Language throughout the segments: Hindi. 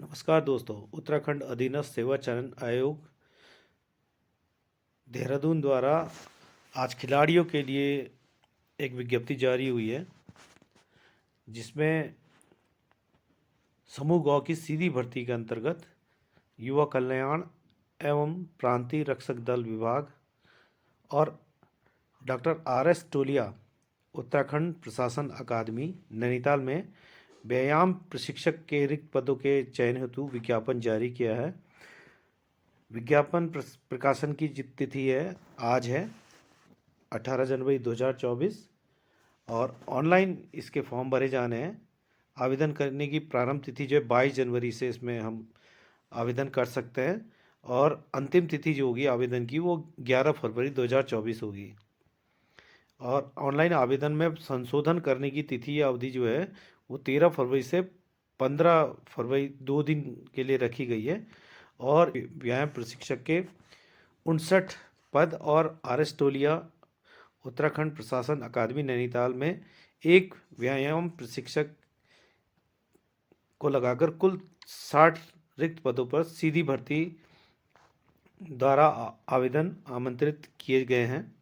नमस्कार दोस्तों। उत्तराखंड अधीनस्थ सेवा चयन आयोग देहरादून द्वारा आज खिलाड़ियों के लिए एक विज्ञप्ति जारी हुई है, जिसमें समूह गौ की सीधी भर्ती के अंतर्गत युवा कल्याण एवं प्रांतीय रक्षक दल विभाग और डॉक्टर आर.एस. टोलिया उत्तराखंड प्रशासन अकादमी नैनीताल में व्यायाम प्रशिक्षक के रिक्त पदों के चयन हेतु विज्ञापन जारी किया है। विज्ञापन प्रकाशन की तिथि है आज है 18 जनवरी 2024 और ऑनलाइन इसके फॉर्म भरे जाने हैं। आवेदन करने की प्रारंभ तिथि जो है 22 जनवरी से इसमें हम आवेदन कर सकते हैं और अंतिम तिथि जो होगी आवेदन की वो 11 फरवरी 2024 होगी। और ऑनलाइन आवेदन में संशोधन करने की तिथि या अवधि जो है वो 13 फरवरी से 15 फरवरी 2 दिन के लिए रखी गई है। और व्यायाम प्रशिक्षक के 59 पद और आर.एस. टोलिया उत्तराखंड प्रशासन अकादमी नैनीताल में एक व्यायाम प्रशिक्षक को लगाकर कुल 60 रिक्त पदों पर सीधी भर्ती द्वारा आवेदन आमंत्रित किए गए हैं।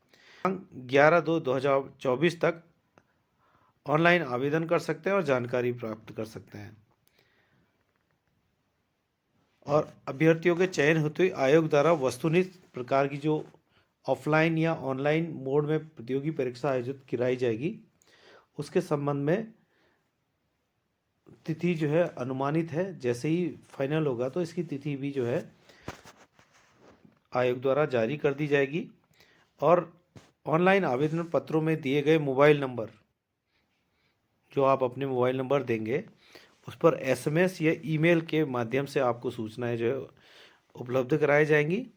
11/2/2024 तक ऑनलाइन आवेदन कर सकते हैं और जानकारी प्राप्त कर सकते हैं। और अभ्यर्थियों के चयन हेतु आयोग द्वारा वस्तुनिष्ठ प्रकार की जो ऑफलाइन या ऑनलाइन मोड में प्रतियोगी परीक्षा आयोजित कराई जाएगी, उसके संबंध में तिथि जो है अनुमानित है। जैसे ही फाइनल होगा तो इसकी तिथि भी जो है आयोग द्वारा जारी कर दी जाएगी। और ऑनलाइन आवेदन पत्रों में दिए गए मोबाइल नंबर जो आप अपने मोबाइल नंबर देंगे उस पर एसएमएस या ईमेल के माध्यम से आपको सूचनाएं जो है उपलब्ध कराई जाएंगी।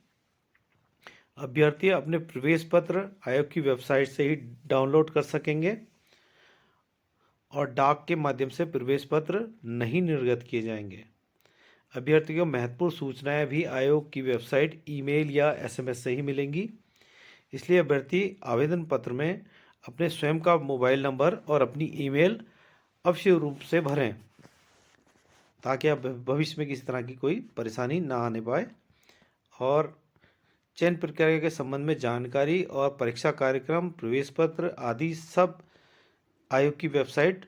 अभ्यर्थी अपने प्रवेश पत्र आयोग की वेबसाइट से ही डाउनलोड कर सकेंगे और डाक के माध्यम से प्रवेश पत्र नहीं निर्गत किए जाएंगे। अभ्यर्थी को महत्वपूर्ण सूचनाएं भी आयोग की वेबसाइट, ईमेल या एसएमएस से ही मिलेंगी। इसलिए अभ्यर्थी आवेदन पत्र में अपने स्वयं का मोबाइल नंबर और अपनी ईमेल अवश्य रूप से भरें ताकि अब भविष्य में किसी तरह की कोई परेशानी ना आने पाए। और चयन प्रक्रिया के संबंध में जानकारी और परीक्षा कार्यक्रम, प्रवेश पत्र आदि सब आयोग की वेबसाइट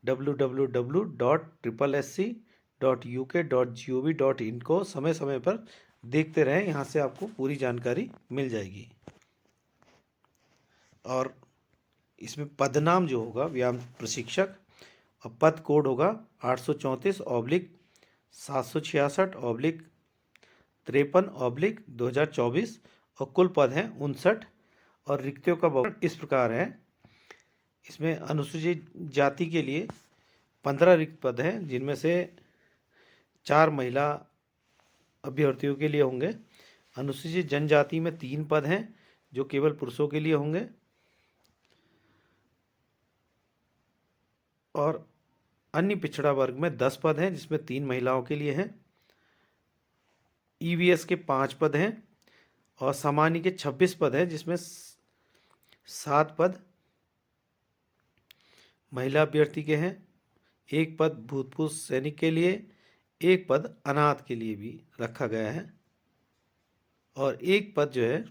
www.sssc.uk.gov.in को समय समय पर देखते रहें। यहाँ से आपको पूरी जानकारी मिल जाएगी। और इसमें पदनाम जो होगा व्यायाम प्रशिक्षक और पद कोड होगा 834/766/53/2024 और कुल पद हैं 59 और रिक्तियों का बहुमत इस प्रकार है। इसमें अनुसूचित जाति के लिए 15 रिक्त पद हैं, जिनमें से 4 महिला अभ्यर्थियों के लिए होंगे। अनुसूचित जनजाति में 3 पद हैं जो केवल पुरुषों के लिए होंगे। और अन्य पिछड़ा वर्ग में 10 पद हैं जिसमें 3 महिलाओं के लिए हैं। ईवीएस के 5 पद हैं और सामान्य के 26 पद हैं जिसमें 7 पद महिला अभ्यर्थी के हैं, 1 पद भूतपूर्व सैनिक के लिए, 1 पद अनाथ के लिए भी रखा गया है और 1 पद जो है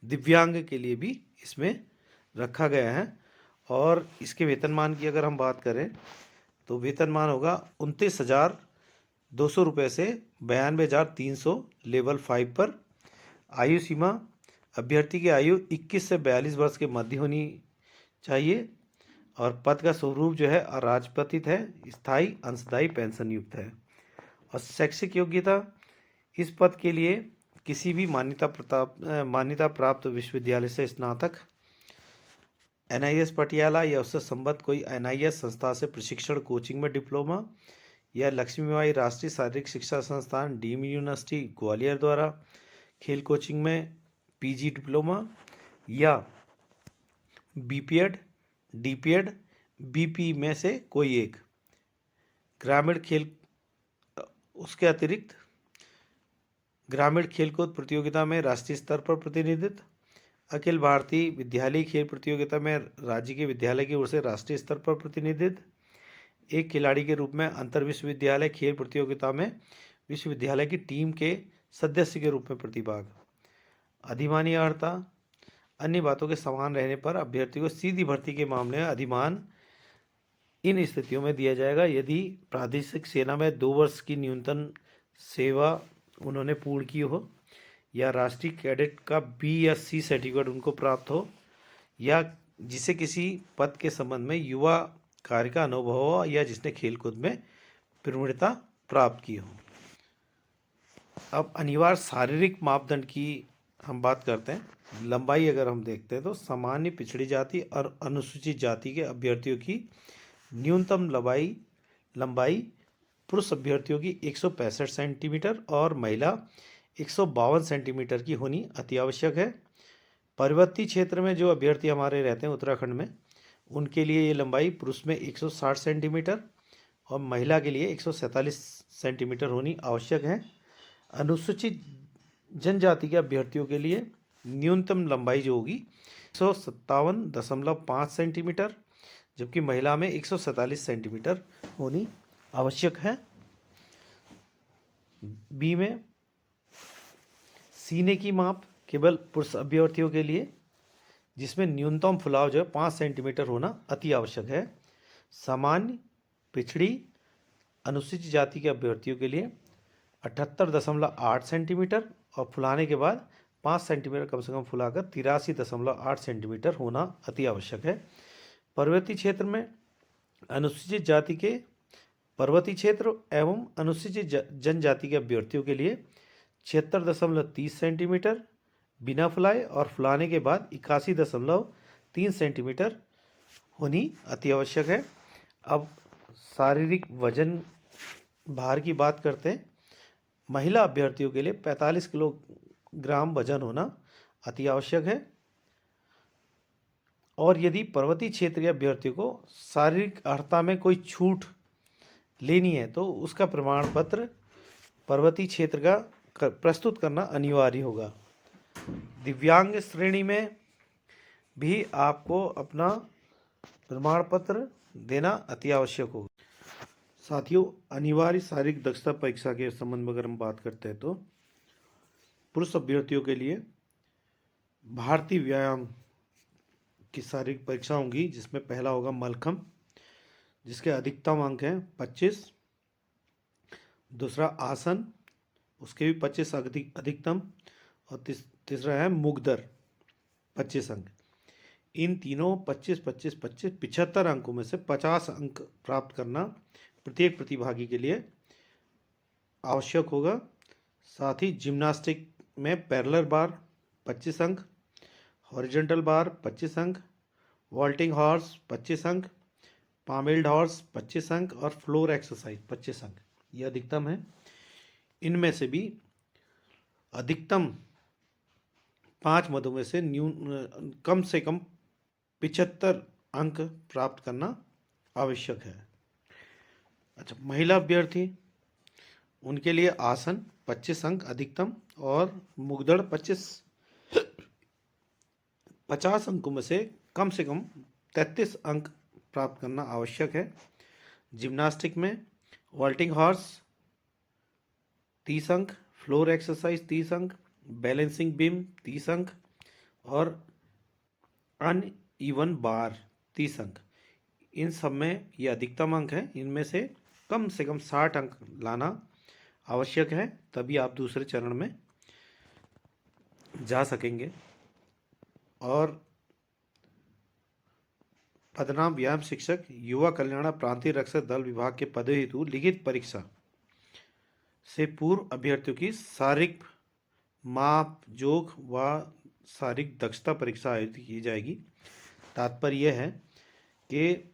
दिव्यांग के लिए भी इसमें रखा गया है। और इसके वेतनमान की अगर हम बात करें तो वेतनमान होगा 29,200 रुपये से 92,300 लेवल 5 पर। आयु सीमा अभ्यर्थी की आयु 21 से 42 वर्ष के मध्य होनी चाहिए और पद का स्वरूप जो है अराजपत्रित है, स्थायी अंशदायी पेंशन युक्त है। और शैक्षिक योग्यता इस पद के लिए किसी भी मान्यता प्राप्त विश्वविद्यालय से स्नातक, एनआईएस पटियाला या उससे संबद्ध कोई एनआईएस संस्था से प्रशिक्षण कोचिंग में डिप्लोमा या लक्ष्मीबाई राष्ट्रीय शारीरिक शिक्षा संस्थान डीम्ड यूनिवर्सिटी ग्वालियर द्वारा खेल कोचिंग में पीजी डिप्लोमा या बीपीएड, डीपीएड, बीपी में से कोई एक। ग्रामीण खेल उसके अतिरिक्त ग्रामीण खेलकूद प्रतियोगिता में राष्ट्रीय स्तर पर प्रतिनिधित्व, अखिल भारतीय विद्यालय खेल प्रतियोगिता में राज्य के विद्यालय की ओर से राष्ट्रीय स्तर पर प्रतिनिधित्व, एक खिलाड़ी के रूप में अंतर विश्वविद्यालय खेल प्रतियोगिता में विश्वविद्यालय की टीम के सदस्य के रूप में प्रतिभाग। अधिमानी अर्हता, अन्य बातों के समान रहने पर अभ्यर्थी को सीधी भर्ती के मामले में अधिमान इन स्थितियों में दिया जाएगा यदि प्रादेशिक सेना में 2 वर्ष की न्यूनतम सेवा उन्होंने पूर्ण की हो, या राष्ट्रीय कैडेट का बी या सी सर्टिफिकेट उनको प्राप्त हो, या जिसे किसी पद के संबंध में युवा कार्य का अनुभव हो, या जिसने खेलकूद में प्रवीणता प्राप्त की हो। अब अनिवार्य शारीरिक मापदंड की हम बात करते हैं। लंबाई अगर हम देखते हैं तो सामान्य, पिछड़ी जाति और अनुसूचित जाति के अभ्यर्थियों की न्यूनतम लंबाई पुरुष अभ्यर्थियों की 165 सेंटीमीटर और महिला 152 सेंटीमीटर की होनी अति आवश्यक है। पर्वतीय क्षेत्र में जो अभ्यर्थी हमारे रहते हैं उत्तराखंड में, उनके लिए ये लंबाई पुरुष में 160 सेंटीमीटर और महिला के लिए 147 सेंटीमीटर होनी आवश्यक है। अनुसूचित जनजाति के अभ्यर्थियों के लिए न्यूनतम लंबाई जो होगी 157.5 सेंटीमीटर, जबकि महिला में 147 सेंटीमीटर होनी आवश्यक है। बी में सीने की माप केवल पुरुष अभ्यर्थियों के लिए, जिसमें न्यूनतम फुलाव जो है 5 सेंटीमीटर होना अति आवश्यक है। सामान्य, पिछड़ी, अनुसूचित जाति के अभ्यर्थियों के लिए 78.8 सेंटीमीटर और फुलाने के बाद 5 सेंटीमीटर कम से कम फुलाकर 83.8 सेंटीमीटर होना अति आवश्यक है। पर्वतीय क्षेत्र में अनुसूचित जाति के पर्वतीय क्षेत्र एवं अनुसूचित जनजाति के अभ्यर्थियों के लिए 76.30 सेंटीमीटर बिना फुलाए और फुलाने के बाद 81.3 सेंटीमीटर होनी अति आवश्यक है। अब शारीरिक वजन भार की बात करते हैं। महिला अभ्यर्थियों के लिए 45 किलोग्राम वजन होना अति आवश्यक है। और यदि पर्वतीय क्षेत्र के अभ्यर्थियों को शारीरिक अर्हता में कोई छूट लेनी है तो उसका प्रमाण पत्र पर्वतीय क्षेत्र का प्रस्तुत करना अनिवार्य होगा। दिव्यांग श्रेणी में भी आपको अपना प्रमाण पत्र देना अति आवश्यक होगा। साथियों, अनिवार्य शारीरिक दक्षता परीक्षा के संबंध में अगर हम बात करते हैं तो पुरुष अभ्यर्थियों के लिए भारतीय व्यायाम की शारीरिक परीक्षा होगी, जिसमें पहला होगा मलखम, जिसके अधिकतम अंक हैं 25। दूसरा आसन, उसके भी 25 अधिकतम। और तीसरा है मुगदर, 25 अंक। इन तीनों 25, 25, 25, 75 अंकों में से 50 अंक प्राप्त करना प्रत्येक प्रतिभागी के लिए आवश्यक होगा। साथ ही जिम्नास्टिक में पैरेलल बार 25 अंक, हॉरिजॉन्टल बार 25 अंक, वॉल्टिंग हॉर्स 25 अंक, पामेल्ड हॉर्स 25 अंक और फ्लोर एक्सरसाइज 25 अंक, ये अधिकतम है। इनमें से भी अधिकतम 5 मदों में से कम से कम 75 अंक प्राप्त करना आवश्यक है। अच्छा, महिला अभ्यर्थी, उनके लिए आसन 25 अंक अधिकतम और मुगदड़ 50 अंकों में से कम 33 अंक प्राप्त करना आवश्यक है। जिम्नास्टिक में वॉल्टिंग हॉर्स 30 अंक, फ्लोर एक्सरसाइज 30 अंक, बैलेंसिंग बीम 30 अंक और अनइवन बार 30 अंक। इन सब में ये अधिकतम अंक हैं। इनमें से कम 60 अंक लाना आवश्यक है, तभी आप दूसरे चरण में जा सकेंगे। और पदनाम व्यायाम शिक्षक युवा कल्याण प्रांतीय रक्षक दल विभाग के पदों हेतु लिखित परीक्षा से पूर्व अभ्यर्थियों की शारीरिक माप जोख व शारीरिक दक्षता परीक्षा आयोजित की जाएगी। तात्पर्य यह है कि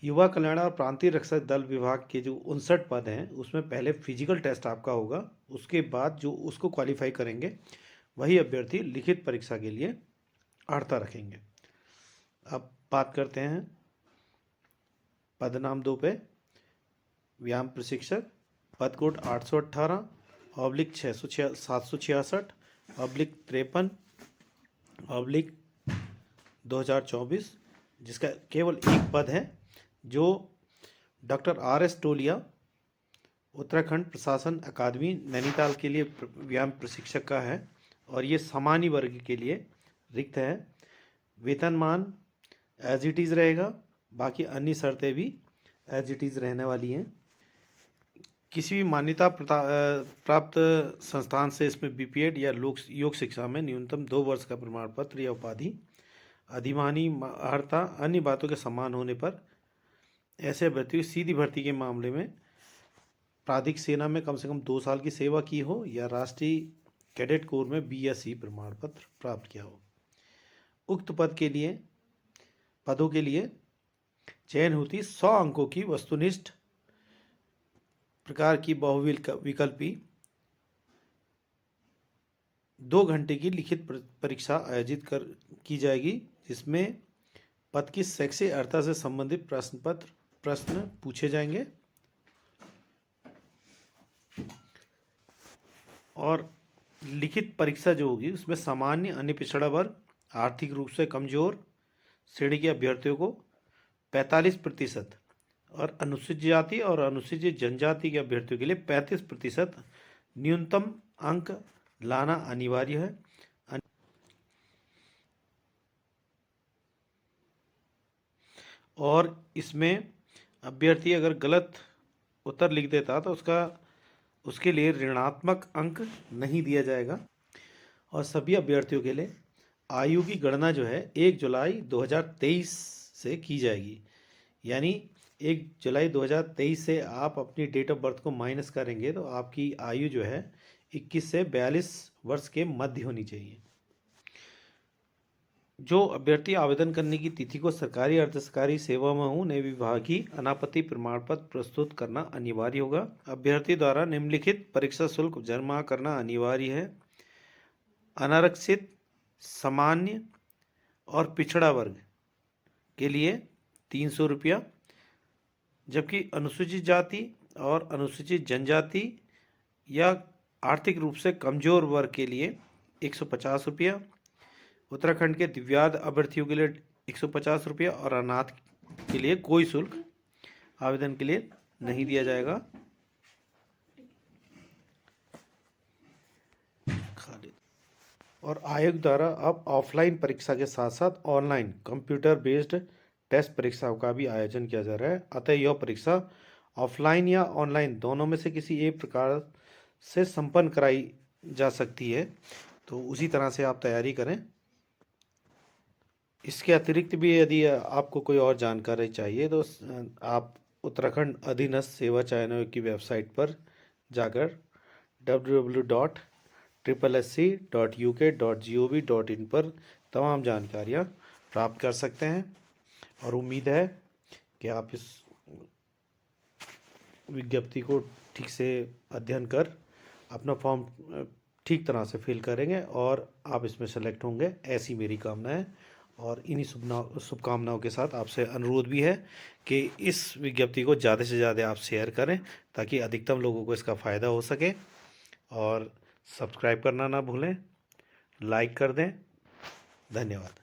युवा कल्याण और प्रांतीय रक्षक दल विभाग के जो 59 पद हैं उसमें पहले फिजिकल टेस्ट आपका होगा, उसके बाद जो उसको क्वालिफाई करेंगे वही अभ्यर्थी लिखित परीक्षा के लिए अर्हता रखेंगे। अब बात करते हैं पदनाम 2 पे। व्यायाम प्रशिक्षक, पद कोड 818/766/53/2024, जिसका केवल एक पद है जो डॉक्टर RS टोलिया उत्तराखंड प्रशासन अकादमी नैनीताल के लिए व्यायाम प्रशिक्षक का है और ये सामान्य वर्ग के लिए रिक्त है। वेतनमान एज इट इज़ रहेगा, बाकी अन्य शर्तें भी एज इट इज़ रहने वाली हैं। किसी भी मान्यता प्राप्त संस्थान से इसमें BPED या योग शिक्षा में न्यूनतम 2 वर्ष का प्रमाण पत्र या उपाधि, अधिमानी अर्हता अन्य बातों के समान होने पर ऐसे अभ्यर्थी सीधी भर्ती के मामले में प्राधिक सेना में कम से कम 2 साल की सेवा की हो या राष्ट्रीय कैडेट कोर में B या C प्रमाण पत्र प्राप्त किया हो। उक्त पदों के लिए चयन होती 100 अंकों की वस्तुनिष्ठ प्रकार की बहुविकल्पी 2 घंटे की लिखित परीक्षा आयोजित की जाएगी, जिसमें पद की शैक्षिक अर्हता से संबंधित प्रश्न पूछे जाएंगे और लिखित परीक्षा जो होगी उसमें सामान्य, अन्य पिछड़ा वर्ग, आर्थिक रूप से कमजोर श्रेणी के अभ्यर्थियों को 45% और अनुसूचित जाति और अनुसूचित जनजाति के अभ्यर्थियों के लिए 35% न्यूनतम अंक लाना अनिवार्य है। और इसमें अभ्यर्थी अगर गलत उत्तर लिख देता तो उसके लिए ऋणात्मक अंक नहीं दिया जाएगा। और सभी अभ्यर्थियों के लिए आयु की गणना जो है 1 जुलाई 2023 से की जाएगी, यानी 1 जुलाई 2023 से आप अपनी डेट ऑफ बर्थ को माइनस करेंगे तो आपकी आयु जो है 21 से 42 वर्ष के मध्य होनी चाहिए। जो अभ्यर्थी आवेदन करने की तिथि को सरकारी अर्ध सरकारी सेवा में हो उन्हें विभागीय अनापत्ति प्रमाण पत्र प्रस्तुत करना अनिवार्य होगा। अभ्यर्थी द्वारा निम्नलिखित परीक्षा शुल्क जमा करना अनिवार्य है। अनारक्षित, सामान्य और पिछड़ा वर्ग के लिए 300 रुपया, जबकि अनुसूचित जाति और अनुसूचित जनजाति या आर्थिक रूप से कमजोर वर्ग के लिए 150 रुपया, उत्तराखंड के दिव्यांग अभ्यर्थियों के लिए 150 रुपया और अनाथ के लिए कोई शुल्क आवेदन के लिए नहीं दिया जाएगा। और आयोग द्वारा अब ऑफलाइन परीक्षा के साथ साथ ऑनलाइन कंप्यूटर बेस्ड टेस्ट परीक्षाओं का भी आयोजन किया जा रहा है। अतः यह परीक्षा ऑफलाइन या ऑनलाइन दोनों में से किसी एक प्रकार से संपन्न कराई जा सकती है, तो उसी तरह से आप तैयारी करें। इसके अतिरिक्त भी यदि आपको कोई और जानकारी चाहिए तो आप उत्तराखंड अधीनस्थ सेवा चयन की वेबसाइट पर जाकर www.sssc.uk.gov.in पर तमाम जानकारियाँ प्राप्त कर सकते हैं। और उम्मीद है कि आप इस विज्ञप्ति को ठीक से अध्ययन कर अपना फॉर्म ठीक तरह से फिल करेंगे और आप इसमें सेलेक्ट होंगे, ऐसी मेरी कामना है। और इन्हीं शुभकामनाओं के साथ आपसे अनुरोध भी है कि इस विज्ञप्ति को ज़्यादा से ज़्यादा आप शेयर करें ताकि अधिकतम लोगों को इसका फ़ायदा हो सके। और सब्सक्राइब करना ना भूलें, लाइक कर दें। धन्यवाद।